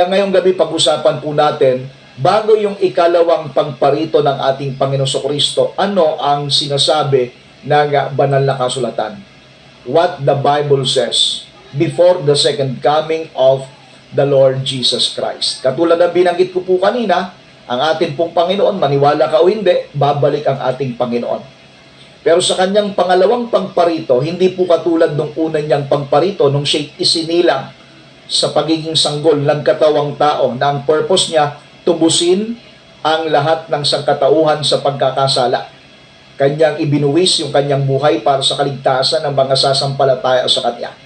Kaya ngayong gabi pag-usapan po natin, bago yung ikalawang pagparito ng ating Panginoon Kristo, ano ang sinasabi ng banal na kasulatan? What the Bible says before the second coming of the Lord Jesus Christ. Katulad ng binanggit ko po kanina, ang ating pong Panginoon, maniwala ka o hindi, babalik ang ating Panginoon. Pero sa kanyang pangalawang pagparito, hindi po katulad nung unang niyang pagparito nung siya isinilang sa pagiging sanggol ng katawang tao na ang purpose niya, tubusin ang lahat ng sangkatauhan sa pagkakasala. Kanyang ibinuwis yung kanyang buhay para sa kaligtasan ng mga sasampalataya sa kanya.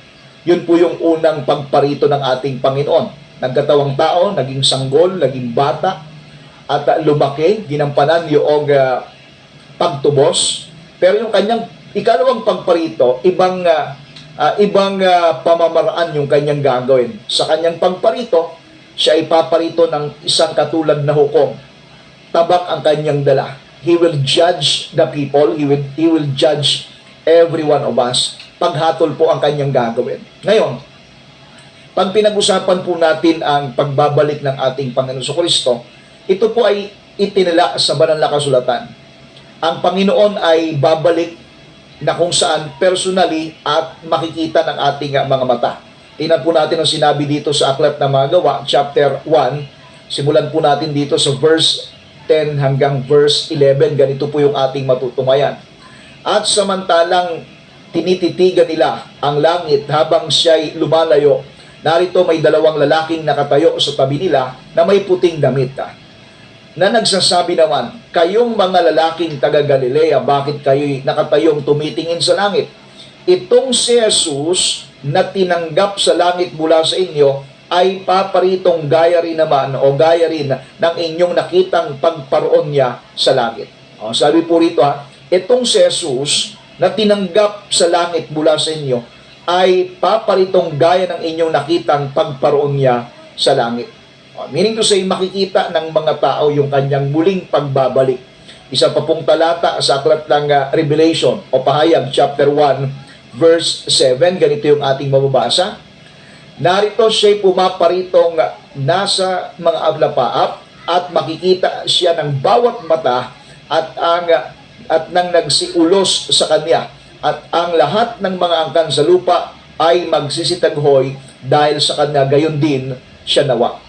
Yun po yung unang pagparito ng ating Panginoon. Nagkatawang tao, naging sanggol, naging bata, at lumaki, ginampanan yung pagtubos. Pero yung kanyang ikalawang pagparito, ibang pamamaraan yung kanyang gagawin. Sa kanyang pagparito, siya ay paparito ng isang katulad na hukom. Tabak ang kanyang dala. He will judge the people. He will judge every one of us. Paghatol po ang kanyang gagawin. Ngayon, pag pinag-usapan po natin ang pagbabalik ng ating Panginoon Kristo, ito po ay itinala sa banal na kasulatan. Ang Panginoon ay babalik na kung saan personally at makikita ng ating mga mata. Tingnan po natin ang sinabi dito sa Aklat ng Mga Gawa, chapter 1. Simulan po natin dito sa verse 10 hanggang verse 11. Ganito po yung ating matutungayan. At samantalang tinititigan nila ang langit habang siya'y lumalayo, narito may dalawang lalaking nakatayo sa tabi nila na may puting damit. Na nagsasabi naman, kayong mga lalaking taga Galilea, bakit kayo'y nakatayong tumitingin sa langit? Itong si Jesus na tinanggap sa langit mula sa inyo ay paparitong gaya rin naman o gaya rin ng inyong nakitang pagparoon niya sa langit. O, sabi po rito itong si Jesus na tinanggap sa langit mula sa inyo ay paparitong gaya ng inyong nakitang pagparoon niya sa langit. Meaning to say, makikita ng mga tao yung kanyang muling pagbabalik. Isa pa pong talata sa aklat ng Revelation o Pahayag, chapter 1, verse 7. Ganito yung ating mababasa. Narito siya'y pumaparitong nasa mga ablapaap at makikita siya ng bawat mata at nang nagsiulos sa kanya. At ang lahat ng mga angkan sa lupa ay magsisitaghoy dahil sa kanya, gayon din siya nawa.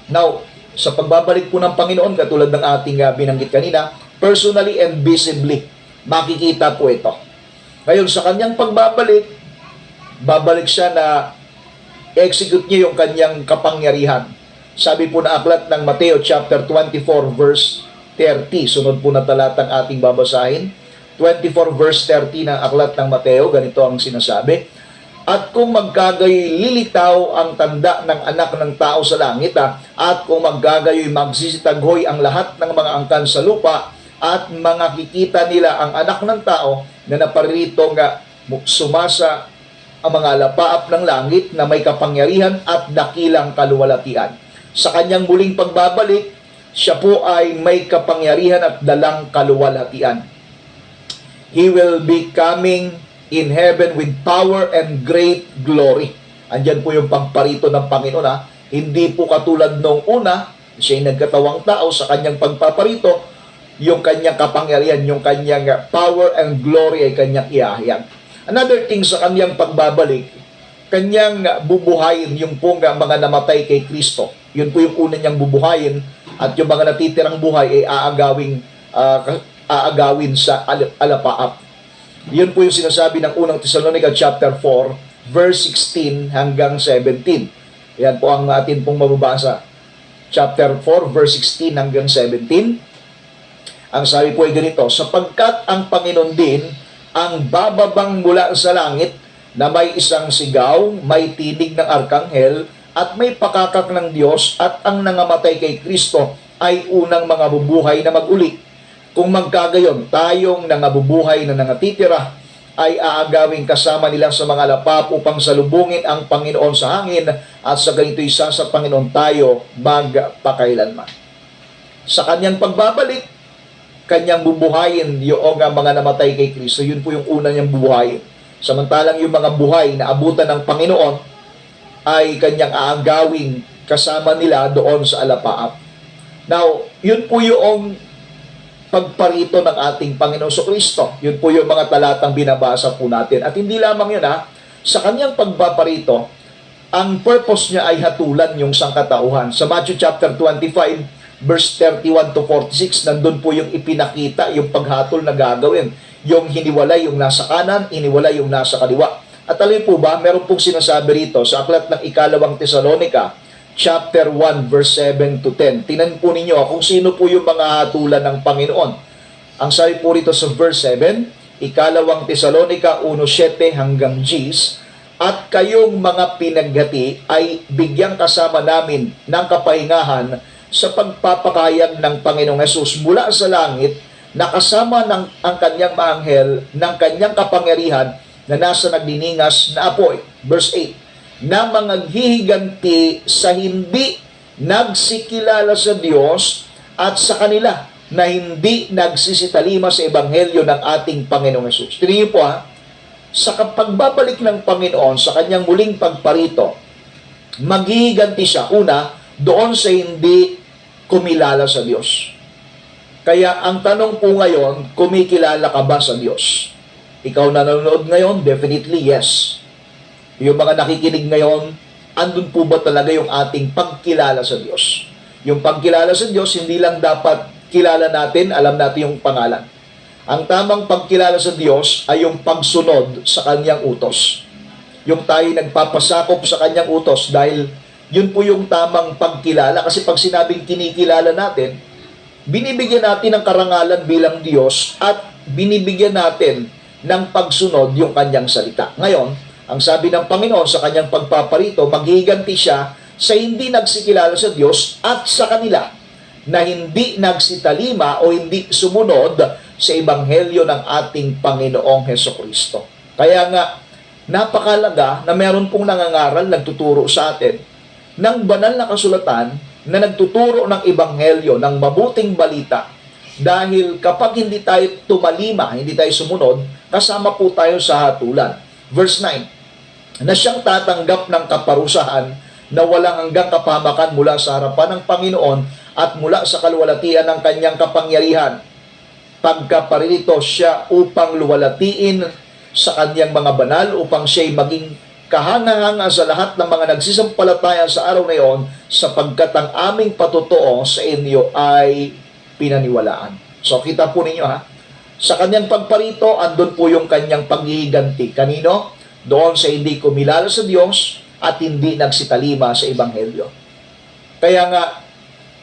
Now, sa pagbabalik po ng Panginoon, katulad ng ating binanggit kanina, personally and visibly, makikita po ito. Ngayon, sa kanyang pagbabalik, babalik siya na execute niya yung kanyang kapangyarihan. Sabi po na aklat ng Mateo chapter 24 verse 30, sunod po na talatang ating babasahin. 24 verse 30 ng aklat ng Mateo, ganito ang sinasabi. At kung magkagayoy lilitaw ang tanda ng anak ng tao sa langit, at kung magkagayoy magsisitaghoy ang lahat ng mga angkan sa lupa, at makikita nila ang anak ng tao na naparitong sumasa ang mga alapaap ng langit na may kapangyarihan at dakilang kaluwalhatian. Sa kanyang muling pagbabalik, siya po ay may kapangyarihan at dalang kaluwalhatian. He will be coming in heaven with power and great glory. Andyan po yung pagparito ng Panginoon. Hindi po katulad nung una, siya'y nagkatawang tao sa kanyang pagpaparito, yung kanyang kapangyarihan, yung kanyang power and glory ay kanyang iahayag. Another thing sa kanyang pagbabalik, kanyang bubuhayin yung pong mga namatay kay Kristo. Yun po yung una niyang bubuhayin at yung mga natitirang buhay ay aagawin sa alapaap. Yun po yung sinasabi ng unang Thessalonica chapter 4, verse 16 hanggang 17. Yan po ang atin pong mababasa. Chapter 4, verse 16 hanggang 17. Ang sabi po ay ganito, sapagkat ang Panginoon din ang bababang mula sa langit na may isang sigaw, may tinig ng arkanghel, at may pakakak ng Diyos, at ang nangamatay kay Kristo ay unang mga bubuhay na mag-uli. Kung magkagayon, tayong nangabubuhay na nangatitira ay aagawin kasama nila sa mga lapap upang salubungin ang Panginoon sa hangin, at sa ganito isa sa Panginoon tayo magpakailanman. Sa kanyang pagbabalik, kanyang bubuhayin yung mga namatay kay Kristo. Yun po yung una niyang bubuhayin. Samantalang yung mga buhay na abutan ng Panginoon ay kanyang aagawin kasama nila doon sa alapaap. Now, yun po yung pagparito ng ating Panginoong Kristo. Yun po yung mga talatang binabasa po natin. At hindi lamang yun sa kanyang pagpaparito, ang purpose niya ay hatulan yung sangkatauhan. Sa Matthew chapter 25, verse 31 to 46, nandun po yung ipinakita, yung paghatol na gagawin. Yung hiniwalay yung nasa kanan, hiniwalay yung nasa kaliwa. At alam po ba, meron pong sinasabi rito sa aklat ng ikalawang Tesalonica, chapter 1, verse 7 to 10. Tinan po ninyo kung sino po yung mga hatulan ng Panginoon. Ang sabi po rito sa verse 7, ikalawang Tesalonica 1:7 hanggang 10, at kayong mga pinaghati ay bigyang kasama namin ng kapahingahan sa pagpapakayag ng Panginoong Hesus mula sa langit, na kasama ng ang kanyang mga anghel ng kanyang kapangyarihan na nasa nagdiningas na apoy. Verse 8, na mangaghihiganti sa hindi nagsikilala sa Diyos at sa kanila na hindi nagsisitalima sa ebanghelyo ng ating Panginoong Hesus. Tingnan niyo po sa pagbabalik ng Panginoon sa kanyang muling pagparito, maghihiganti siya una doon sa hindi kumilala sa Diyos. Kaya ang tanong po ngayon, kumikilala ka ba sa Diyos? Ikaw na nanonood ngayon, definitely yes. Yung mga nakikinig ngayon, andun po ba talaga yung ating pagkilala sa Diyos? Yung pagkilala sa Diyos, hindi lang dapat kilala natin, alam natin yung pangalan. Ang tamang pagkilala sa Diyos ay yung pagsunod sa Kanyang utos. Yung tayo nagpapasakop sa Kanyang utos dahil yun po yung tamang pagkilala. Kasi pag sinabing kinikilala natin, binibigyan natin ng karangalan bilang Diyos at binibigyan natin ng pagsunod yung Kanyang salita. Ngayon, ang sabi ng Panginoon sa Kanyang pagpaparito, maghihiganti siya sa hindi nagsikilala sa Diyos at sa kanila na hindi nagsitalima o hindi sumunod sa ebanghelyo ng ating Panginoong Hesukristo. Kaya nga, napakalaga na meron pong nangangaral, nagtuturo sa atin ng banal na kasulatan na nagtuturo ng ebanghelyo, ng mabuting balita. Dahil kapag hindi tayo tumalima, hindi tayo sumunod, kasama po tayo sa hatulan. Verse 9, na siyang tatanggap ng kaparusahan na walang hanggang kapahamakan mula sa harapan ng Panginoon at mula sa kaluwalhatian ng kanyang kapangyarihan. Pagkaparito siya upang luwalhatiin sa kanyang mga banal, upang siya'y maging kahanga-hanga sa lahat ng mga nagsisampalataya sa araw na iyon, sapagkat ang aming patutuo sa inyo ay pinaniwalaan. So kita po ninyo sa kanyang pagparito, andun po yung kanyang paghihiganti. Kanino? Doon sa hindi kumilala sa Diyos at hindi nagsitalima sa ebanghelyo. Kaya nga,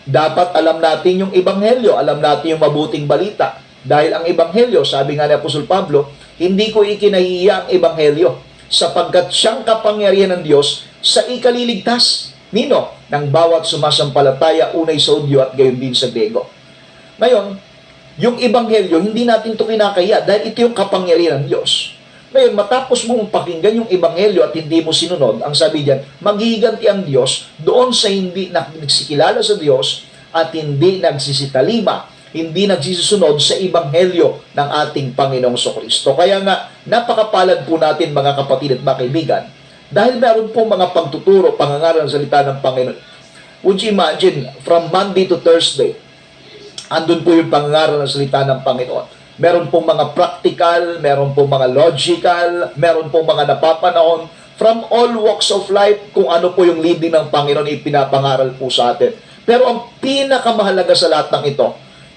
dapat alam natin yung ebanghelyo, alam natin yung mabuting balita. Dahil ang ebanghelyo, sabi nga ni Apostol Pablo, hindi ko ikinahihiya ang ebanghelyo sapagkat siyang kapangyarihan ng Diyos sa ikaliligtas. Nino? Ng bawat sumasampalataya, unay sa Hudyo at gayon din sa Grego. Ngayon, yung ebanghelyo, hindi natin ito kinakaya dahil ito yung kapangyarihan ng Diyos. Ngayon, matapos mong pakinggan yung ebanghelyo at hindi mo sinunod, ang sabi diyan, maghihiganti ang Diyos doon sa hindi nagsikilala sa Diyos at hindi nagsisitalima, hindi nagsisusunod sa ebanghelyo ng ating Panginoong Kristo. Kaya nga, napakapalad po natin mga kapatid at mga kaibigan, dahil meron po mga pagtuturo, pangangaral ng salita ng Panginoon. Would you imagine, from Monday to Thursday, andun po yung pangangaral ng salita ng Panginoon. Meron pong mga practical, meron pong mga logical, meron pong mga napapanahon, from all walks of life, kung ano po yung leading ng Panginoon, ipinapangaral po sa atin. Pero ang pinakamahalaga sa lahat ng ito,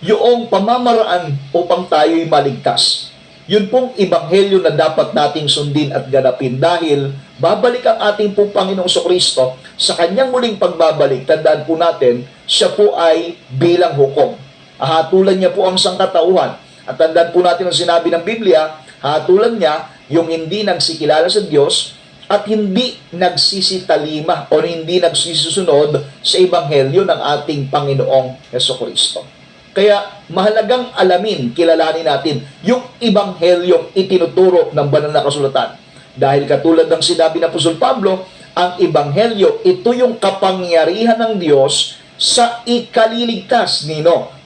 yung pamamaraan upang tayo'y maligtas. Yun pong ebanghelyo na dapat nating sundin at ganapin dahil babalik ang ating pong Panginoong Kristo sa kanyang muling pagbabalik. Tandaan po natin, siya po ay bilang hukom. Hatulan niya po ang sangkatauhan. At tandaan po natin ang sinabi ng Biblia, hatulan niya yung hindi nagsikilala sa Diyos at hindi nagsisitalima o hindi nagsisusunod sa ebanghelyo ng ating Panginoong Hesukristo. Kaya mahalagang alamin, kilalanin natin yung ebanghelyong itinuturo ng banal na kasulatan. Dahil katulad ng sinabi ng Apostol Pablo, ang ebanghelyo, ito yung kapangyarihan ng Diyos sa ikaliligtas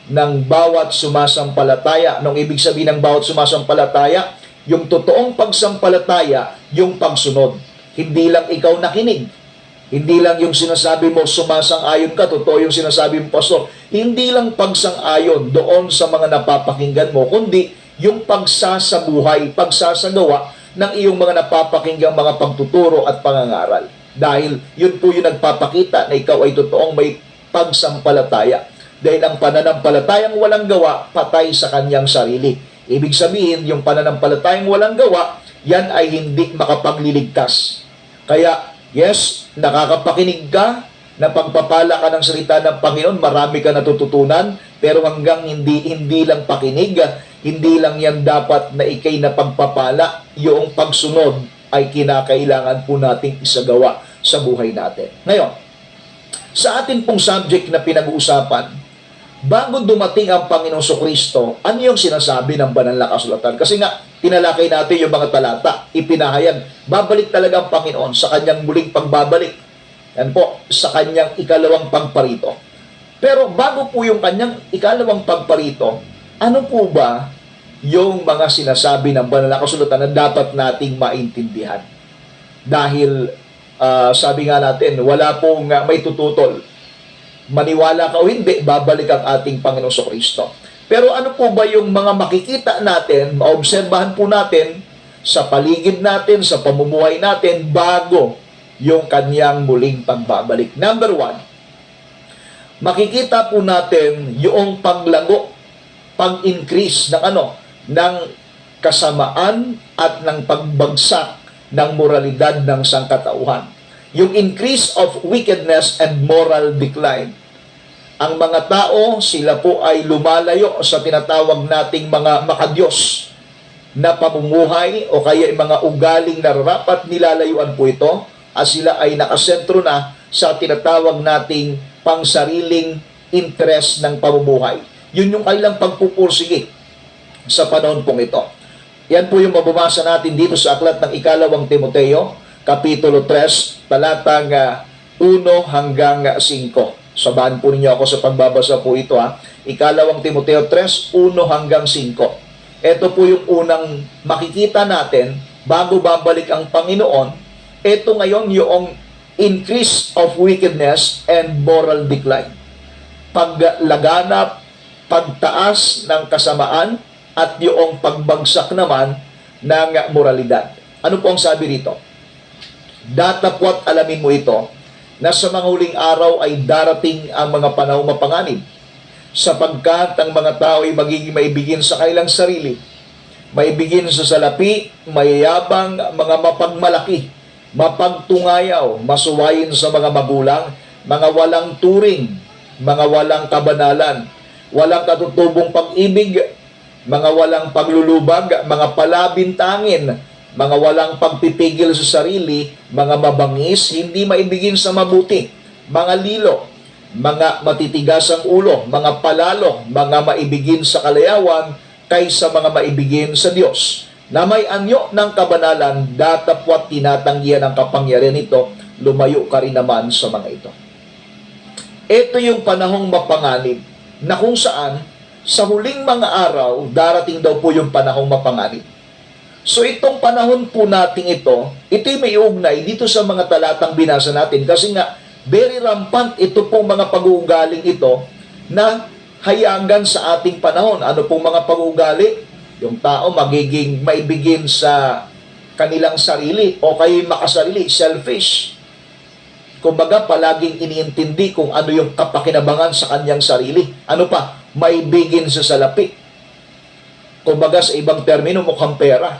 ng bawat sumasampalataya. Anong ibig sabihin ng bawat sumasampalataya? Yung totoong pagsampalataya, yung pagsunod. Hindi lang ikaw nakinig. Hindi lang yung sinasabi mo sumasang-ayon ka, totoo yung sinasabi mo, pastor. Hindi lang pagsang-ayon doon sa mga napapakinggan mo, kundi yung pagsasabuhay, pagsasagawa ng iyong mga napapakinggang mga pagtuturo at pangangaral. Dahil yun po yung nagpapakita na ikaw ay totoong may pagsampalataya. Dahil ang pananampalatayang walang gawa, patay sa kanyang sarili. Ibig sabihin, yung pananampalatayang walang gawa, yan ay hindi makapagliligtas. Kaya, yes, nakakapakinig ka, napagpapala ka ng salita ng Panginoon, marami ka natututunan, pero hanggang hindi lang pakinig, hindi lang yan dapat na ikay napagpapala, yung pagsunod ay kinakailangan po nating isagawa sa buhay natin. Ngayon, sa atin pong subject na pinag-uusapan, bago dumating ang Panginoong Kristo, ano yung sinasabi ng banal na kasulatan? Kasi nga, tinalakay natin yung mga talata, ipinahayag, babalik talaga ang Panginoon sa kanyang muling pagbabalik. Yan po, sa kanyang ikalawang pagparito. Pero bago po yung kanyang ikalawang pagparito, ano po ba yung mga sinasabi ng banal na kasulatan na dapat nating maintindihan? Dahil, sabi nga natin, wala pong may tututol. Maniwala ka o hindi, babalik ang ating Panginoong Kristo. Pero ano po ba yung mga makikita natin, maobserbahan po natin sa paligid natin, sa pamumuhay natin, bago yung kanyang muling pagbabalik? Number 1, makikita po natin yung paglago, pag-increase ng kasamaan at ng pagbagsak ng moralidad ng sangkatauhan. Yung increase of wickedness and moral decline. Ang mga tao, sila po ay lumalayo sa tinatawag nating mga makadiyos na pamumuhay o kaya mga ugaling nararapat, nilalayuan po ito at sila ay nakasentro na sa tinatawag nating pangsariling interest ng pamumuhay. Yun yung kailang pagpupursige sa panahon pong ito. Yan po yung mababasa natin dito sa aklat ng ikalawang Timoteo, Kapitulo 3, talatang 1 hanggang 5. Sabahan po ninyo ako sa pagbabasa po ito. Ikalawang Timoteo 3, 1 hanggang 5. Ito po yung unang makikita natin bago babalik ang Panginoon. Ito ngayon yung increase of wickedness and moral decline. Paglaganap, pagtaas ng kasamaan, at yung pagbagsak naman ng moralidad. Ano po ang sabi rito? Datapwat alamin mo ito, na sa mga huling araw ay darating ang mga panahong mapanganib, sapagkat ang mga tao ay magiging maibigin sa kanilang sarili, maibigin sa salapi, mayayabang, mga mapagmalaki, mapagtungayaw, masuwayin sa mga magulang, mga walang turing, mga walang kabanalan, walang katutubong pag-ibig, mga walang paglulubag, mga palabintangin, mga walang pagpipigil sa sarili, mga mabangis, hindi maibigin sa mabuti, mga lilo, mga matitigas ang ulo, mga palalo, mga maibigin sa kalayawan, kaysa mga maibigin sa Diyos, na may anyo ng kabanalan, datapwat tinatanggihan ang kapangyarihan nito, lumayo ka rin naman sa mga ito. Ito yung panahong mapanganib, na kung saan, sa huling mga araw, darating daw po yung panahong mapanganib. So itong panahon po nating ito'y may ugnay dito sa mga talatang binasa natin kasi nga very rampant ito pong mga pag-uugaling ito na hayagan sa ating panahon. Ano pong mga pag-uugali? Yung tao magiging maibigin sa kanilang sarili o kaya makasarili, selfish. Kumbaga palaging iniintindi kung ano yung kapakinabangan sa kanyang sarili. Ano pa? Maibigin sa salapi. Kumbaga sa ibang termino mukhang pera.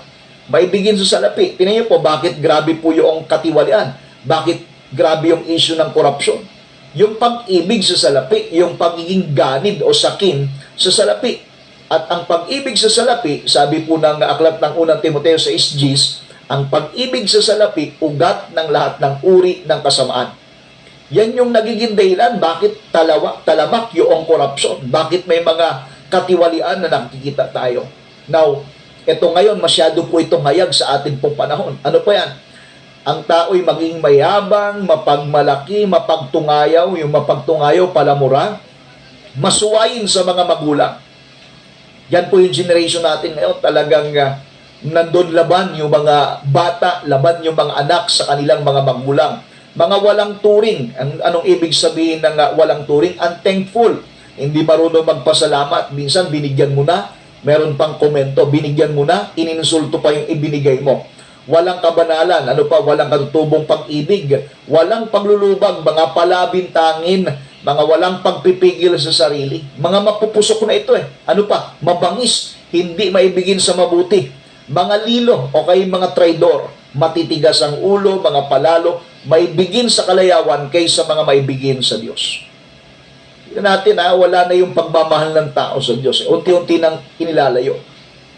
Maibigin sa salapi. Tingnan niyo po bakit grabe po yung katiwalian. Bakit grabe yung issue ng korupsyon. Yung pag-ibig sa salapi, yung pagiging ganid o sakin sa salapi. At ang pag-ibig sa salapi, sabi po ng aklat ng unang Timoteo 6:10, ang pag-ibig sa salapi, ugat ng lahat ng uri ng kasamaan. Yan yung nagiging dahilan bakit talamak yung korupsyon. Bakit may mga katiwalian na nakikita tayo. Now, ito ngayon, masyado po itong hayag sa atin pong panahon. Ano po yan? Ang tao'y maging mayabang, mapagmalaki, mapagtungayaw, yung mapagtungayaw, palamura, masuwayin sa mga magulang. Yan po yung generation natin ngayon. Talagang nandun laban yung mga bata, laban yung mga anak sa kanilang mga magulang. Mga walang turing. Anong ibig sabihin ng walang turing? Unthankful. Hindi marunong magpasalamat. Minsan binigyan mo na, meron pang komento, binigyan mo na, ininsulto pa yung ibinigay mo. Walang kabanalan, walang katutubong pag-ibig, walang paglulubag, mga palabintangin, mga walang pagpipigil sa sarili. Mga mapupusok na ito mabangis, hindi maibigin sa mabuti. Mga lilo o kay mga traidor, matitigas ang ulo, mga palalo, maibigin sa kalayawan kaysa mga maibigin sa Diyos. Tignan natin wala na yung pagmamahal ng tao sa Diyos. Unti-unti nang inilalayo.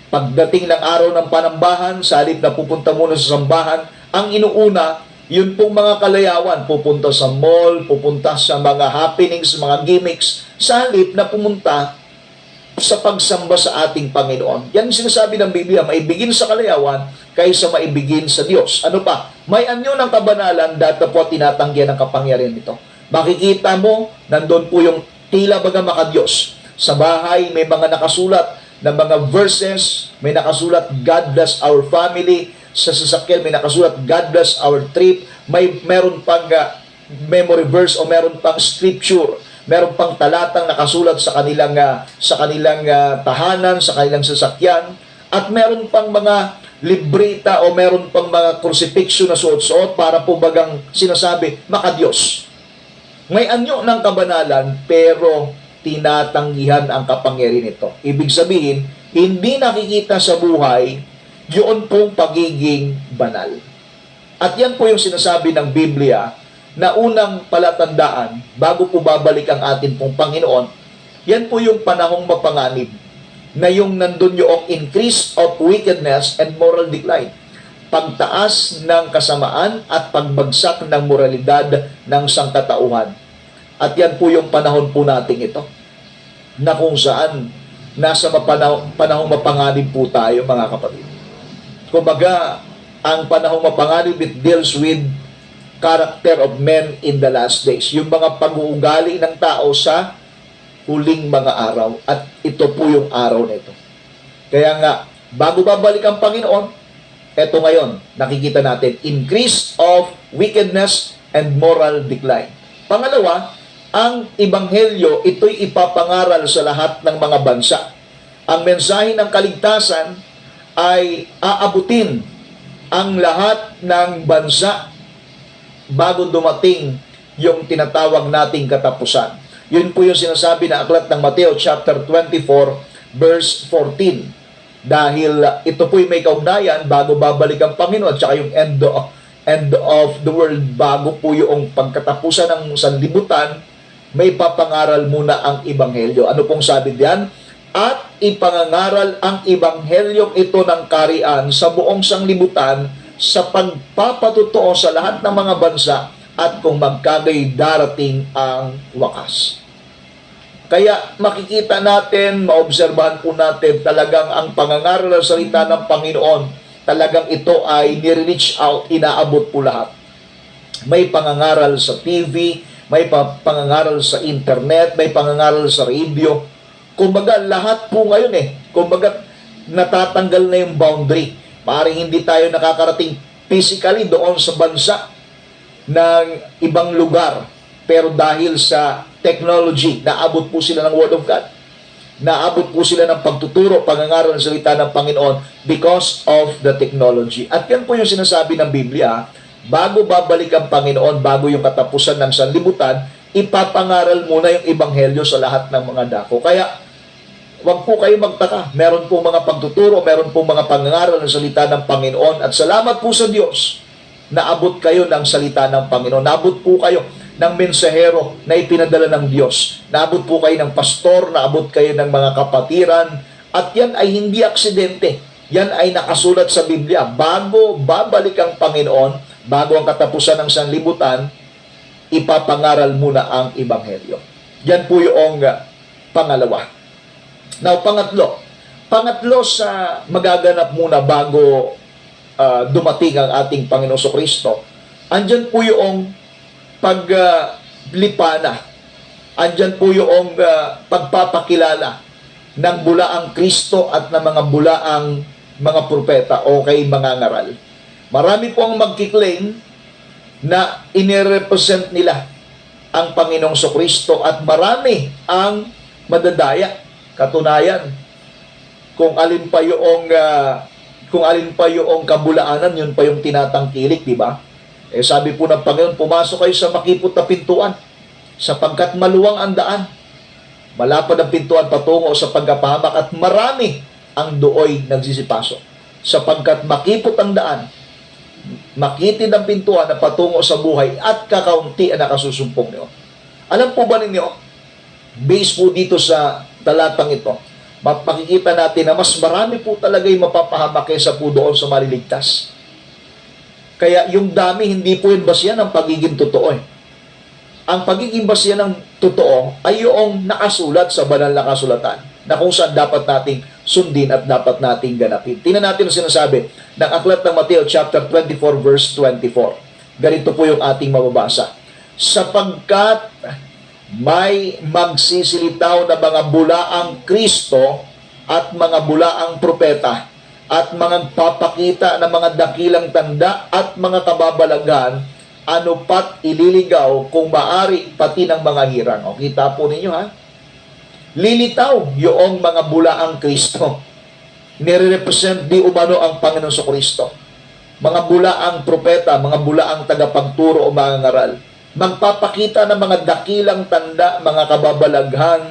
Pagdating ng araw ng panambahan, sa halip na pupunta muna sa sambahan, ang inuuna, yun pong mga kalayawan, pupunta sa mall, pupunta sa mga happenings, mga gimmicks, sa halip na pumunta sa pagsamba sa ating Panginoon. Yan sinasabi ng Biblia, maibigin sa kalayawan kaysa maibigin sa Diyos. May anyo ng kabanalan, data po tinatanggihan ng kapangyarihan nito. Makikita mo, nandun po yung tila baga makadiyos. Sa bahay, may mga nakasulat na mga verses, may nakasulat, God bless our family. Sa sasakyan, may nakasulat, God bless our trip. Meron pang memory verse o meron pang scripture. Meron pang talatang nakasulat sa kanilang tahanan, sa kanilang sasakyan. At meron pang mga libreta o meron pang mga crucifixion na suot-suot para po bagang sinasabi, makadiyos. May anyo ng kabanalan, pero tinatanggihan ang kapangyarihan nito. Ibig sabihin, hindi nakikita sa buhay yun pong pagiging banal. At yan po yung sinasabi ng Biblia na unang palatandaan bago po babalik ang atin pong Panginoon. Yan po yung panahong mapanganib na yung nandun yung increase of wickedness and moral decline. Pagtaas ng kasamaan at pagbagsak ng moralidad ng sangkatauhan. At yan po yung panahon po nating ito, na kung saan nasa panahong mapanganib po tayo, mga kapatid. Kumbaga, ang panahong mapanganib, it deals with character of men in the last days. Yung mga pag-uugali ng tao sa huling mga araw. At ito po yung araw na ito. Kaya nga, bago babalik ang Panginoon, eto ngayon, nakikita natin, increase of wickedness and moral decline. Pangalawa, ang Ebanghelyo, ito'y ipapangaral sa lahat ng mga bansa. Ang mensahe ng kaligtasan ay aabutin ang lahat ng bansa bago dumating yung tinatawag nating katapusan. Yun po yung sinasabi na aklat ng Mateo chapter 24 verse 14. Dahil ito po'y may kaugnayan bago babalik ang Panginoon at saka yung end of the world, bago po yung pagkatapusan ng sanlibutan, may papangaral muna ang Ebanghelyo. Ano pong sabi diyan? At ipangangaral ang Ebanghelyong ito ng karian sa buong sanglibutan sa pagpapatutuo sa lahat ng mga bansa at kung magkagay darating ang wakas. Kaya makikita natin, maobserbahan po natin talagang ang pangangaral ng salita ng Panginoon, talagang ito ay ni-reach out, inaabot po lahat. May pangangaral sa TV, may pangangaral sa internet, may pangangaral sa radio. Kumbaga, lahat po ngayon kumbaga, natatanggal na yung boundary. Maaaring hindi tayo nakakarating physically doon sa bansa ng ibang lugar. Pero dahil sa technology, naabot po sila ng Word of God. Naabot po sila ng pagtuturo, pangangaral ng salita ng Panginoon because of the technology. At yan po yung sinasabi ng Biblia, bago babalik ang Panginoon, bago yung katapusan ng sanlibutan, ipapangaral muna yung Ebanghelyo sa lahat ng mga dako. Kaya, wag po kayo magtaka. Meron po mga pagtuturo, meron po mga pangangaral ng salita ng Panginoon. At salamat po sa Diyos, naabot kayo ng salita ng Panginoon. Naabot po kayo ng mensahero na ipinadala ng Diyos. Naabot po kayo ng pastor, naabot kayo ng mga kapatiran. At yan ay hindi aksidente. Yan ay nakasulat sa Biblia. Bago babalik ang Panginoon, bago ang katapusan ng sanlibutan, ipapangaral muna ang Ebanghelyo. Yan po yung pangalawa. Now, pangatlo sa magaganap muna bago dumating ang ating Panginoon Kristo, andyan po yung paglipana. Andyan po yung pagpapakilala ng bulaang Kristo at ng mga bulaang mga propeta o kay mga ngaral. Marami po ang magkiklaim na inirepresent nila ang Panginoong Kristo at marami ang madadaya. Katunayan, kung alin pa yung kabulaanan, yun pa yung tinatangkilik, di ba? Sabi po ng Panginoon, pumasok kayo sa makipot na pintuan, sapagkat maluwang ang daan. Malapad ang pintuan patungo sa pagkapahamak at marami ang dooy nagsisipasok. Sapagkat makipot ang daan, makitid ang pintuan na patungo sa buhay at kakaunti ang nakasusumpong niyo. Alam po ba ninyo, based po dito sa talatang ito, makikita natin na mas marami po talaga yung mapapahamak kaysa po doon sa maliligtas. Kaya yung dami, hindi po yun basyan ng pagiging totoo. Ang pagiging basyan ng totoo ay yung nakasulat sa banal na kasulatan na kung saan dapat nating sundin at dapat nating ganapin. Tingnan natin ang sinasabi ng aklat ng Mateo chapter 24 verse 24. Ganito po yung ating mababasa. Sapagkat may magsisilitaw na mga bulaang Kristo at mga bulaang propeta at mga papakita ng mga dakilang tanda at mga kababalaghan, ano pat ililigaw kung maari pati ng mga hirang. O, kita po ninyo ha? Lilitaw yung mga bulaang Kristo. Nire-represent di umano ang Panginoon sa Kristo. Mga bulaang propeta, mga bulaang tagapagturo o mga ngaral. Magpapakita ng mga dakilang tanda, mga kababalaghan,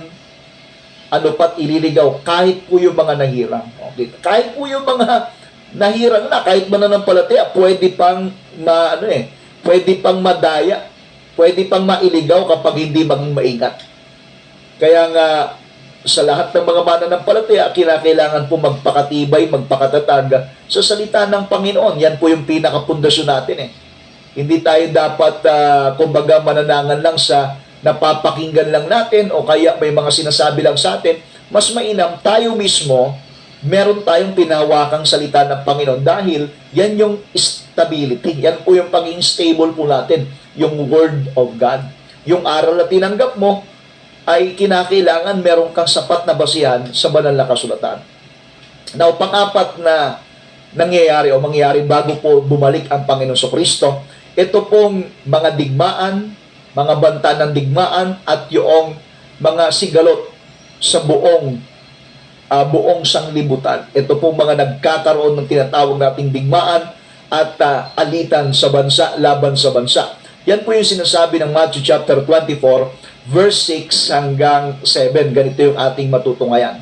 ano pat ililigaw, kahit po yung mga nahirang. Okay. Kahit po yung mga nahirang na, kahit mananampalataya, pwede pang pwede pang madaya, pwede pang mailigaw kapag hindi maingat. Kaya nga, sa lahat ng mga mananampalataya, kinakailangan po magpakatibay, magpakatatag sa salita ng Panginoon. Yan po yung pinakapundasyon natin eh. Hindi tayo dapat, kumbaga, mananangan lang sa napapakinggan lang natin o kaya may mga sinasabi lang sa atin. Mas mainam, tayo mismo, meron tayong pinahawakang salita ng Panginoon dahil yan yung stability. Yan po yung pagiging stable po natin, yung Word of God. Yung aral na tinanggap mo ay kinakailangan meron kang sapat na basihan sa banal na kasulatan. Now, pang-apat na nangyayari o mangyayari bago po bumalik ang Panginoon sa Kristo, ito pong mga digmaan, mga banta ng digmaan at yung mga sigalot sa buong sanglibutan. Ito pong mga nagkakaroon ng tinatawag nating digmaan at alitan sa bansa, laban sa bansa. Yan po yung sinasabi ng Matthew chapter 24 verse 6 hanggang 7. Ganito yung ating matutunghayan.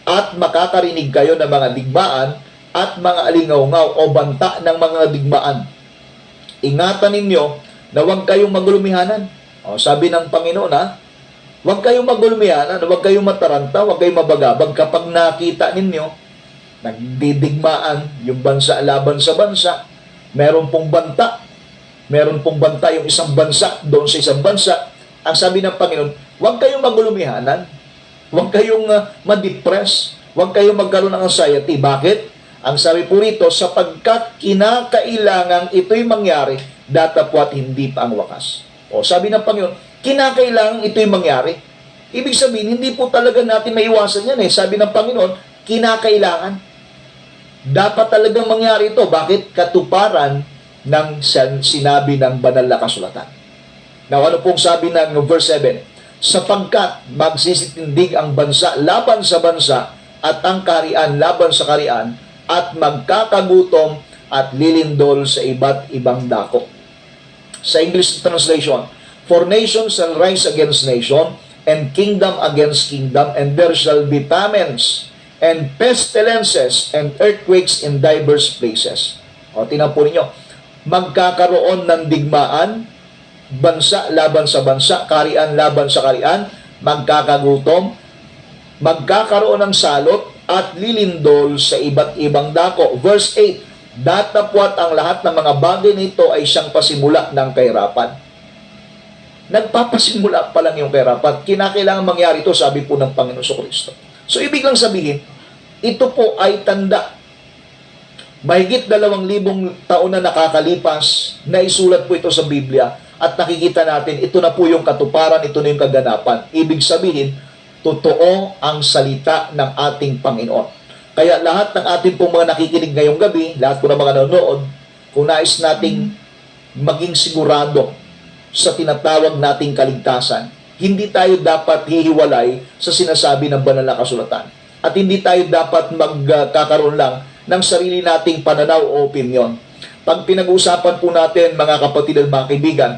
At makakarinig kayo ng mga digmaan at mga alingaw-ngaw o banta ng mga digmaan. Ingatan ninyo na huwag kayong magulumihanan. O, sabi ng Panginoon huwag kayong magulumihanan, huwag kayong mataranta, huwag kayong mabagabag kapag nakita ninyo nagdidigmaan yung bansa laban sa bansa. Meron pong banta yung isang bansa doon sa isang bansa. Ang sabi ng Panginoon, huwag kayong magulumihanan, huwag kayong ma-depress, huwag kayong magkaroon ng anxiety. Bakit? Ang sabi po rito, sapagkat kinakailangang ito'y mangyari, datapwat hindi pa ang wakas. O sabi ng Panginoon, kinakailangang ito'y mangyari. Ibig sabihin, hindi po talaga natin maiwasan yan eh. Sabi ng Panginoon, kinakailangan. Dapat talagang mangyari ito. Bakit? Katuparan ng sinabi ng banal na kasulatan. Now, ano pong sabi ng verse 7? Sapagkat magsisitindig ang bansa laban sa bansa at ang kaharian laban sa kaharian at magkakagutom at lilindol sa iba't ibang dako. Sa English translation, for nation shall rise against nation, and kingdom against kingdom, and there shall be famines, and pestilences, and earthquakes in diverse places. O, tingnan po ninyo, magkakaroon ng digmaan, bansa laban sa bansa, kaharian laban sa kaharian, magkakagutom, magkakaroon ng salot, at lilindol sa iba't ibang dako. Verse 8, datapwat ang lahat ng mga bagay nito ay siyang pasimula ng kahirapan. Nagpapasimula pa lang yung kahirapan. Kinakailangan mangyari ito, sabi po ng Panginoon sa Kristo. So, ibig lang sabihin, ito po ay tanda. Mahigit 2,000 taon na nakakalipas, na isulat po ito sa Biblia, at nakikita natin, ito na po yung katuparan, ito na yung kaganapan. Ibig sabihin, totoo ang salita ng ating Panginoon. Kaya lahat ng ating pong mga nakikinig ngayong gabi, lahat po ng mga nanonood, kung nais nating maging sigurado sa tinatawag nating kaligtasan. Hindi tayo dapat hihiwalay sa sinasabi ng banal na kasulatan. At hindi tayo dapat magkakaroon lang ng sarili nating pananaw o opinyon. Pag pinag-usapan po natin, mga kapatid at mga kaibigan,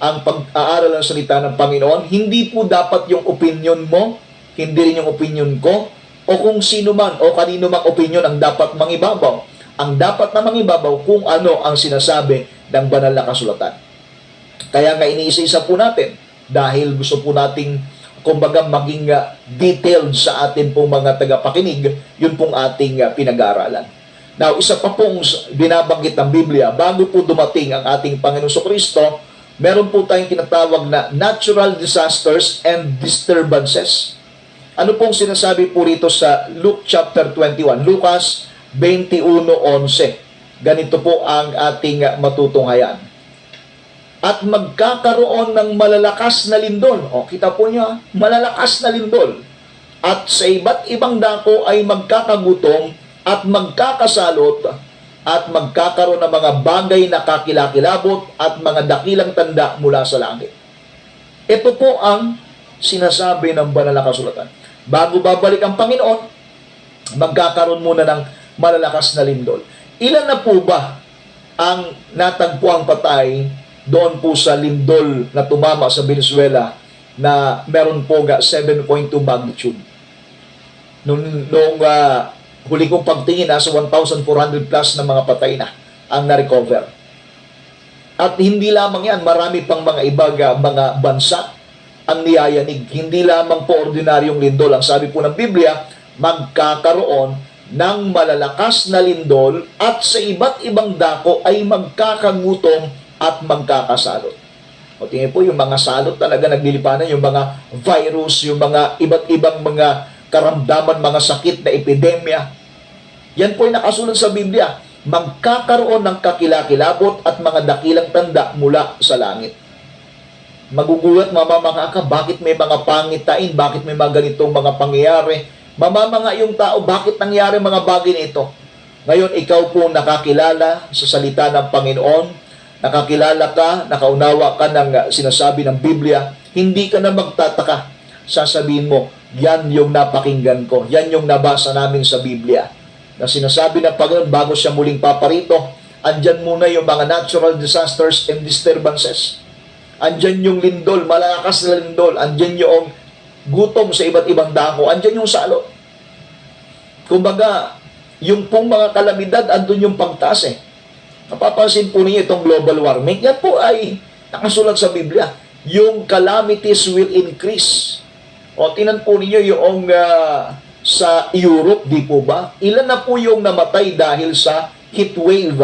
ang pag-aaral ng salita ng Panginoon, hindi po dapat yung opinyon mo, hindi rin yung opinyon ko, o kung sino man o kanino mang opinyon ang dapat mangibabaw. Ang dapat na mangibabaw kung ano ang sinasabi ng banal na kasulatan. Kaya nga iniisa-isa po natin dahil gusto po nating kumbaga maging detailed sa atin pong mga tagapakinig, yun pong ating pinag-aaralan. Now, isa pa pong binabanggit ng Biblia, bago po dumating ang ating Panginoon Kristo, meron po tayong tinatawag na natural disasters and disturbances. Ano pong sinasabi po rito sa Luke chapter 21? Lucas 21:11. Ganito po ang ating matutunghayan. At magkakaroon ng malalakas na lindol. O, kita po niyo, malalakas na lindol. At sa iba't ibang dako ay magkakagutom at magkakasalot at magkakaroon ng mga bagay na kakilakilabot at mga dakilang tanda mula sa langit. Ito po ang sinasabi ng banal na kasulatan. Bago babalik ang Panginoon, magkakaroon muna ng malalakas na lindol. Ilan na po ba ang natagpuang patay doon po sa lindol na tumama sa Venezuela na meron po 7.2 magnitude? Nung huli kong pagtingin, nasa 1,400 plus na mga patay na ang na-recover. At hindi lamang yan, marami pang mga ibang mga bansa ang niyayanig. Hindi lamang po ordinaryong lindol. Ang sabi po ng Biblia, magkakaroon ng malalakas na lindol at sa iba't ibang dako ay magkakagutom at magkakasalot. O tingin po, yung mga salot talaga naglilipanan, yung mga virus, yung mga iba't ibang mga karamdaman, mga sakit na epidemya. Yan po ay nakasulat sa Biblia. Magkakaroon ng kakilakilabot at mga dakilang tanda mula sa langit. Magugulat, mamamanga ka, bakit may mga pangitain, bakit may mga ganitong mga pangyayari. Mamamanga yung tao, bakit nangyari mga bagay nito. Ngayon, ikaw po nakakilala sa salita ng Panginoon, nakakilala ka, nakaunawa ka ng sinasabi ng Biblia, hindi ka na magtataka. Sasabihin mo, yan yung napakinggan ko, yan yung nabasa namin sa Biblia. Na sinasabi ng Panginoon bago siya muling paparito, andyan muna yung mga natural disasters and disturbances. Andyan yung lindol, malakas na lindol. Andyan yung gutom sa iba't ibang dako. Andyan yung salot. Kumbaga, yung pong mga kalamidad, andun yung pagtaas eh. Napapansin po niyo itong global warming. Yan po ay nakasulat sa Biblia. Yung calamities will increase. O, tinan po niyo yung sa Europe, di po ba? Ilan na po yung namatay dahil sa heat wave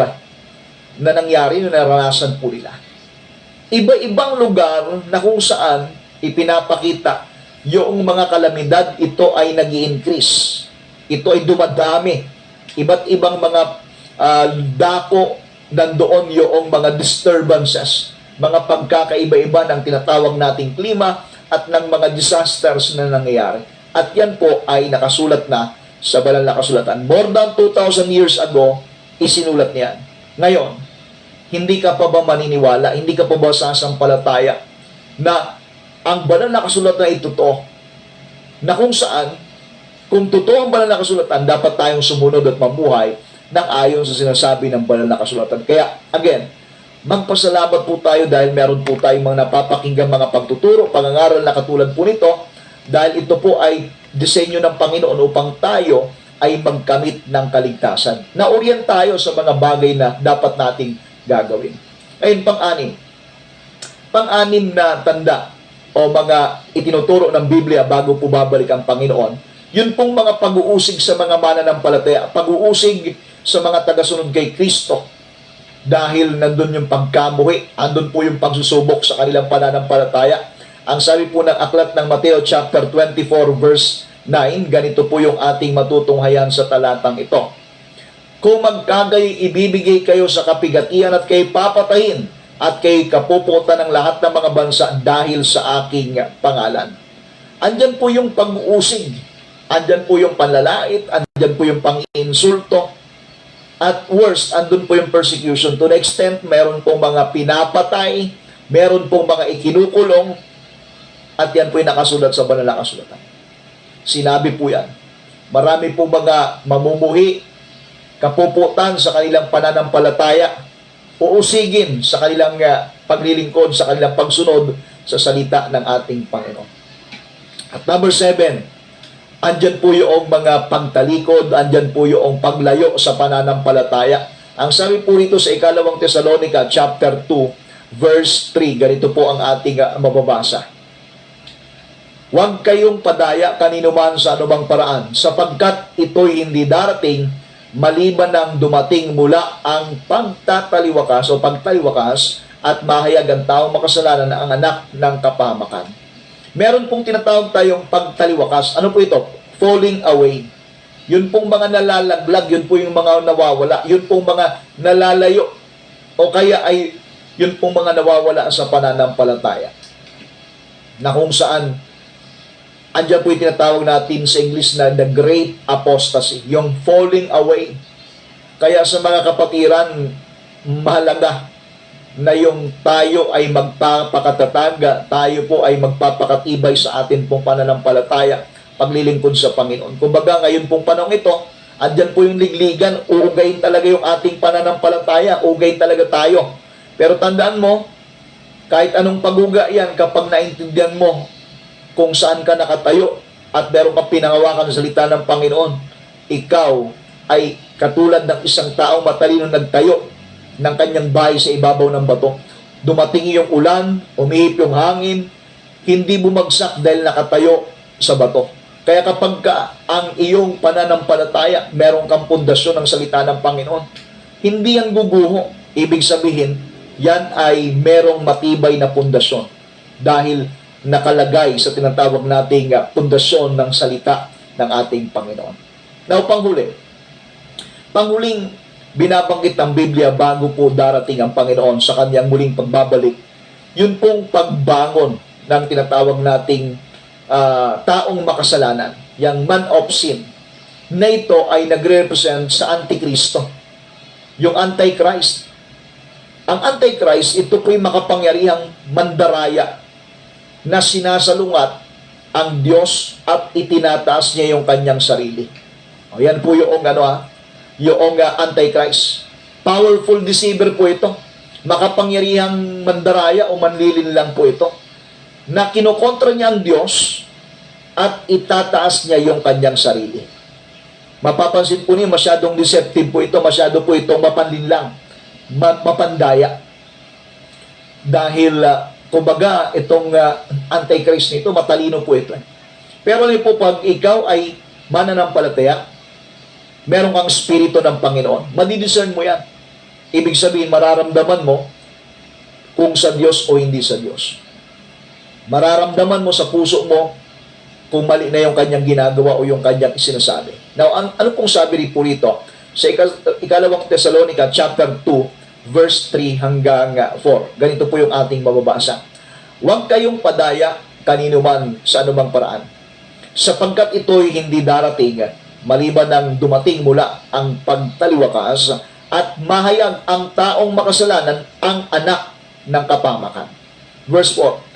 na nangyari, na naranasan po nila. Iba-ibang lugar na kung saan ipinapakita yung mga kalamidad, ito ay nag-i-increase. Ito ay dumadami. Iba't ibang mga dako, nandoon yung mga disturbances, mga pagkakaiba-iba ng tinatawag nating klima at ng mga disasters na nangyayari. At yan po ay nakasulat na sa banal na kasulatan. More than 2,000 years ago, isinulat niyan. Ngayon, hindi ka pa ba maniniwala, hindi ka pa ba sasampalataya na ang banal na kasulatan ay totoo? Na kung saan, kung totoo ang banal na kasulatan, dapat tayong sumunod at mamuhay ng ayon sa sinasabi ng banal na kasulatan. Kaya, again, magpasalamat po tayo dahil meron po tayong mga napapakinggan mga pagtuturo, pangangaral na katulad po nito, dahil ito po ay disenyo ng Panginoon upang tayo ay magkamit ng kaligtasan. Naorient tayo sa mga bagay na dapat nating gagawin. Ayun, pang-anim na tanda o mga itinuturo ng Biblia bago po babalik ang Panginoon, yun pong mga pag-uusig sa mga mananampalataya, pag-uusig sa mga tagasunod kay Kristo. Dahil nandun yung pagkamuhi, andun po yung pagsusubok sa kanilang pananampalataya. Ang sabi po ng aklat ng Mateo chapter 24 verse 9, ganito po yung ating matutunghayan sa talatang ito. Kung magkagayoy ibibigay kayo sa kapigatian at kayo papatayin at kayo kapuputan ng lahat ng mga bansa dahil sa aking pangalan. Andyan po yung pag-uusig, andyan po yung panlalait, andyan po yung pang-insulto, At worst, andun po yung persecution to the extent meron pong mga pinapatay, meron pong mga ikinukulong, at yan po yung nakasulat sa banal na kasulatan. Sinabi po yan. Marami pong mga mamumuhi, kapuputan sa kanilang pananampalataya, uusigin sa kanilang paglilingkod, sa kanilang pagsunod sa salita ng ating Panginoon. At number 7, andyan po yung mga pagtalikod, andyan po yung paglayo sa pananampalataya. Ang sabi po rito sa ikalawang Tesalonica chapter 2 verse 3, ganito po ang ating mababasa. Huwag kayong padaya kanino man sa anumang paraan, sapagkat ito'y hindi darating maliban ng dumating mula ang pagtataliwakas o pagtaliwakas at mahayag ang taong makasalanan na ang anak ng kapahamakan. Meron pong tinatawag tayong pagtaliwakas. Ano po ito? Falling away. Yun pong mga nalalaglag, yun po yung mga nawawala, yun pong mga nalalayo, o kaya ay yun pong mga nawawala sa pananampalataya. Na kung saan, andyan po yung tinatawag natin sa English na the great apostasy, yung falling away. Kaya sa mga kapatiran, mahalaga na yung tayo ay magpapakatataga, tayo po ay magpapakatibay sa atin pong pananampalataya, paglilingkod sa Panginoon. Kumbaga ngayon pong panahon ito, andyan po yung ligligan, uugayin talaga yung ating pananampalataya, uugayin talaga tayo. Pero tandaan mo, kahit anong paguga yan, kapag naintindihan mo kung saan ka nakatayo at meron kang pinangawakan sa salita ng Panginoon, ikaw ay katulad ng isang taong matalino nagtayo ng kanyang bahay sa ibabaw ng bato. Dumating yung ulan, umihip yung hangin, hindi bumagsak dahil nakatayo sa bato. Kaya kapag ang iyong pananampalataya, meron kang pundasyon ng salita ng Panginoon, hindi yan guguho. Ibig sabihin, yan ay merong matibay na pundasyon dahil nakalagay sa tinatawag nating pundasyon ng salita ng ating Panginoon. Now, panghuling binabanggit ng Biblia bago po darating ang Panginoon sa kanyang muling pagbabalik, yun pong pagbangon ng tinatawag nating taong makasalanan, yung man of sin, na ito ay nagre-represent sa Antikristo, yung Antichrist. Ang Antichrist, ito po'y makapangyarihang mandaraya na sinasalungat ang Diyos at itinataas niya yung kanyang sarili. O, yan po yung yung Antichrist. Powerful deceiver po ito. Makapangyarihang mandaraya o manlilin lang po ito, na kinokontra niya ang Diyos at itataas niya yung kanyang sarili. Mapapansin po niyo, masyadong deceptive po ito, masyado po itong mapanlinlang, mapandaya. Dahil, kumbaga, itong Antichrist nito, matalino po ito. Pero po, pag ikaw ay mananampalataya, meron kang spirito ng Panginoon, madidiscern mo yan. Ibig sabihin, mararamdaman mo kung sa Diyos o hindi sa Diyos. Mararamdaman mo sa puso mo kung mali na yung kanyang ginagawa o yung kanyang sinasabi. Now, ano pong sabi po rito? Sa ikalawang Tesalonica chapter 2, verse 3 hanggang 4. Ganito po yung ating mababasa. Huwag kayong padaya kanino man sa anumang paraan, sapagkat ito'y hindi darating maliban ng dumating mula ang pagtaliwakas at mahayag ang taong makasalanan ang anak ng kapahamakan. Verse 4,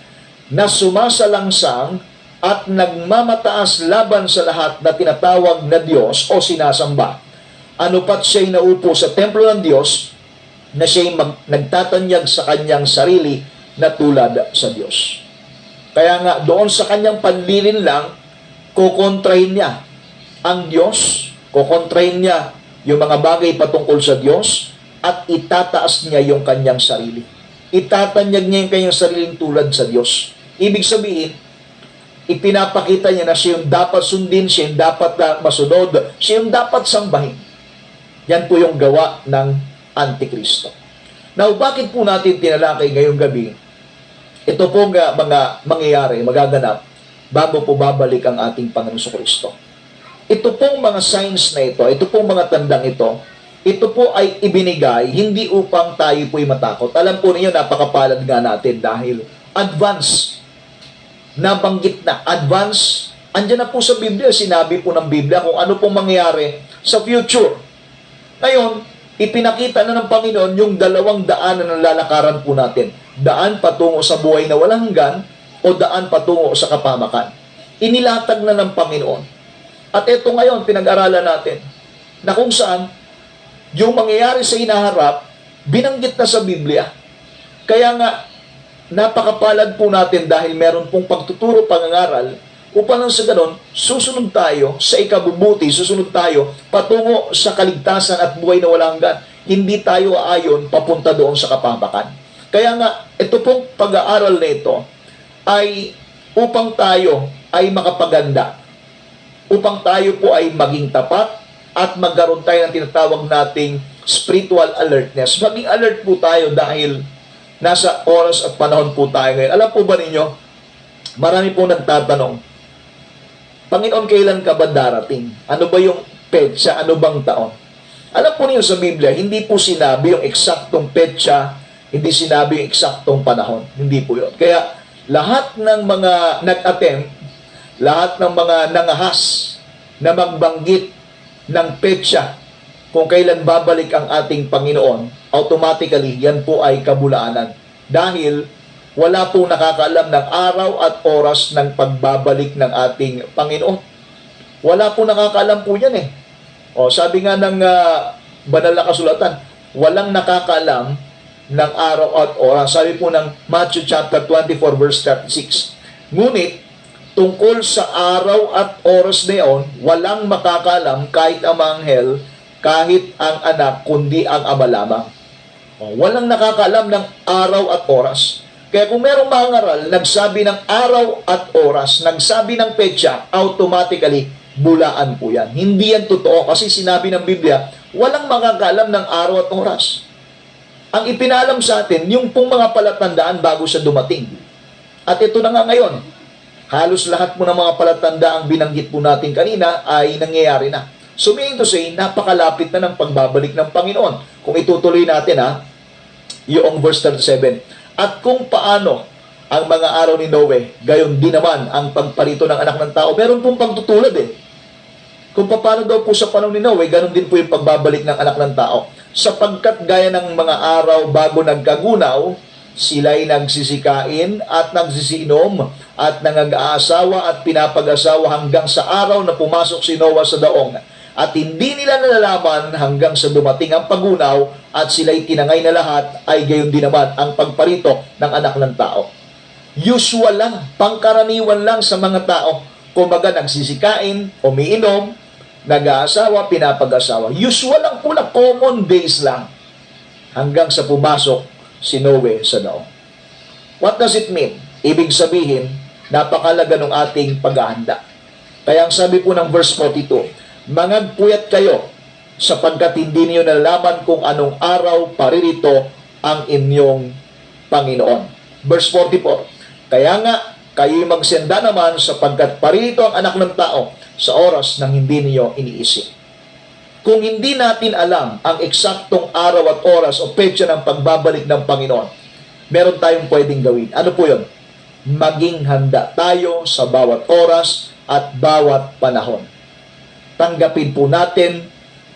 na sumasalangsang at nagmamataas laban sa lahat na tinatawag na Diyos o sinasamba. Ano pat siya'y naupo sa templo ng Diyos na siya'y nagtatanyag sa kanyang sarili na tulad sa Diyos. Kaya nga, doon sa kanyang panlilin lang, kukontrahin niya ang Diyos, kukontrahin niya yung mga bagay patungkol sa Diyos, at itataas niya yung kanyang sarili. Itatanyag niya yung kanyang sariling tulad sa Diyos. Ibig sabihin, ipinapakita niya na siya yung dapat sundin, siya yung dapat masunod, siya yung dapat sambahin. Yan po yung gawa ng Antikristo. Now, bakit po natin tinalakay ngayong gabi? Ito po mga mangyayari, magaganap, bago po babalik ang ating Panginoon Kristo. Ito pong mga signs na ito pong mga tandang ito po ay ibinigay hindi upang tayo po'y matakot. Alam po niyo, napakapalad nga natin dahil advance, nabanggit na, advance, andyan na po sa Biblia, sinabi po ng Biblia kung ano pong mangyayari sa future. Ngayon, ipinakita na ng Panginoon yung dalawang daan na lalakaran po natin. Daan patungo sa buhay na walang hanggan o daan patungo sa kapamakan. Inilatag na ng Panginoon. At ito ngayon, pinag-aralan natin na kung saan yung mangyayari sa inaharap, binanggit na sa Biblia. Kaya nga, napakapalad po natin dahil meron pong pagtuturo, pangangaral, upang nang sa ganon, susunod tayo sa ikabubuti, susunod tayo patungo sa kaligtasan at buhay na walang hanggan. Hindi tayo aayon papunta doon sa kapamakan. Kaya nga, ito pong pag-aaral na ito ay upang tayo ay makapaganda, upang tayo po ay maging tapat at magkaroon tayo ng tinatawag nating spiritual alertness. Maging alert po tayo dahil nasa oras at panahon po tayo ngayon. Alam po ba ninyo, marami po nagtatanong, Panginoon, kailan ka ba darating? Ano ba yung petsa? Ano bang taon? Alam po niyo sa Biblia, hindi po sinabi yung eksaktong petsa, hindi sinabi yung eksaktong panahon. Hindi po yun. Kaya lahat ng mga nag-attempt, lahat ng mga nangahas na magbanggit ng petsa kung kailan babalik ang ating Panginoon, automatically yan po ay kabulaanan. Dahil wala pong nakakaalam ng araw at oras ng pagbabalik ng ating Panginoon. Wala pong nakakaalam po yan eh. O, sabi nga ng banal na kasulatan, walang nakakaalam ng araw at oras. Sabi po ng Matthew chapter 24 verse 36. Ngunit, tungkol sa araw at oras na iyon, walang makakaalam kahit ang mga anghel, kahit ang anak, kundi ang ama lamang. O, walang nakakaalam ng araw at oras. Kaya kung merong mga ngaral, nagsabi ng araw at oras, nagsabi ng petsa, automatically, bulaan po yan. Hindi yan totoo kasi sinabi ng Biblia, walang makakaalam ng araw at oras. Ang ipinalam sa atin, yung pong mga palatandaan bago siya dumating. At ito na nga ngayon, halos lahat po ng mga palatandaang binanggit po natin kanina ay nangyayari na. So meaning to say, napakalapit na ng pagbabalik ng Panginoon. Kung itutuloy natin yung verse 37. At kung paano ang mga araw ni Noe, gayon din naman ang pagparito ng anak ng tao. Meron pong pagtutulad eh. Kung paano daw po sa panahon ni Noe, ganon din po yung pagbabalik ng anak ng tao. Sapagkat gaya ng mga araw bago nagkagunaw, sila'y nagsisikain at nagsisiinom at nangag-aasawa at pinapag-asawa hanggang sa araw na pumasok si Noah sa daong. At hindi nila nalalaman hanggang sa dumating ang pagunaw at sila'y tinangay na lahat, ay gayon din naman ang pagparito ng anak ng tao. Usual lang, pangkaraniwan lang sa mga tao. Kumbaga nagsisikain, umiinom, nag-aasawa, pinapag-asawa. Usual lang po na common days lang hanggang sa pumasok si Noe sa daong. What does it mean? Ibig sabihin, napakalaga ng ating paghahanda. Kaya ang sabi po ng verse 42, mangagpuyat kayo sapagkat hindi niyo nalalaman kung anong araw paririto ang inyong Panginoon. Verse 44, kaya nga kayo'y magsenda naman sapagkat paririto ang anak ng tao sa oras nang hindi niyo iniisip. Kung hindi natin alam ang eksaktong araw at oras o petsa ng pagbabalik ng Panginoon, meron tayong pwedeng gawin. Ano po yun? Maging handa tayo sa bawat oras at bawat panahon. Tanggapin po natin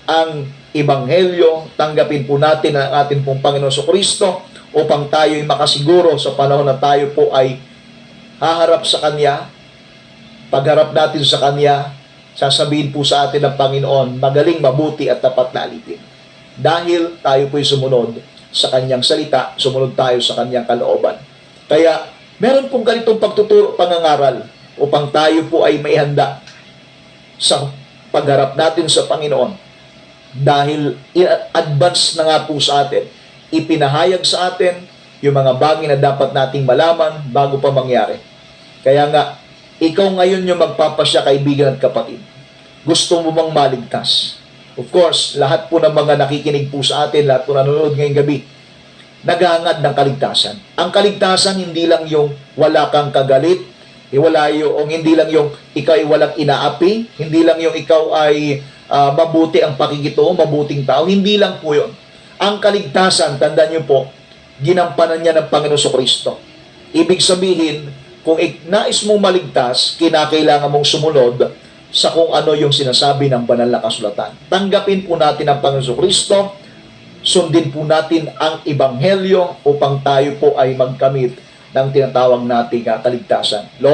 ang Ebanghelyo, tanggapin po natin ang ating pong Panginoon Kristo upang tayo'y makasiguro sa panahon na tayo po ay haharap sa Kanya. Pagharap natin sa Kanya, sasabihin po sa atin ng Panginoon, magaling, mabuti at tapat na alipin. Dahil tayo po'y sumunod sa Kanyang salita, sumunod tayo sa Kanyang kalooban. Kaya, meron pong ganitong pagtuturo, pangangaral, upang tayo po ay maihanda sa pagharap natin sa Panginoon. Dahil in-advance na nga po sa atin, ipinahayag sa atin yung mga bagay na dapat nating malaman bago pa mangyari. Kaya nga, ikaw ngayon yung magpapasya, kaibigan at kapatid. Gusto mo bang maligtas? Of course, lahat po ng mga nakikinig po sa atin, lahat po nanonood ngayong gabi, naghahangad ng kaligtasan. Ang kaligtasan, hindi lang yung wala kang kagalit, wala yung, hindi lang yung ikaw ay walang inaapi, hindi lang yung ikaw ay mabuti ang pakikito, mabuting tao, hindi lang po yun. Ang kaligtasan, tandaan niyo po, ginampanan niya ng Panginoon Kristo. Ibig sabihin, kung nais mong maligtas, kinakailangan mong sumunod sa kung ano yung sinasabi ng banal na kasulatan. Tanggapin po natin ang Panginoon Kristo sundin po natin ang Ebanghelyo upang tayo po ay magkamit ng tinatawag nating kaligtasan. Lord,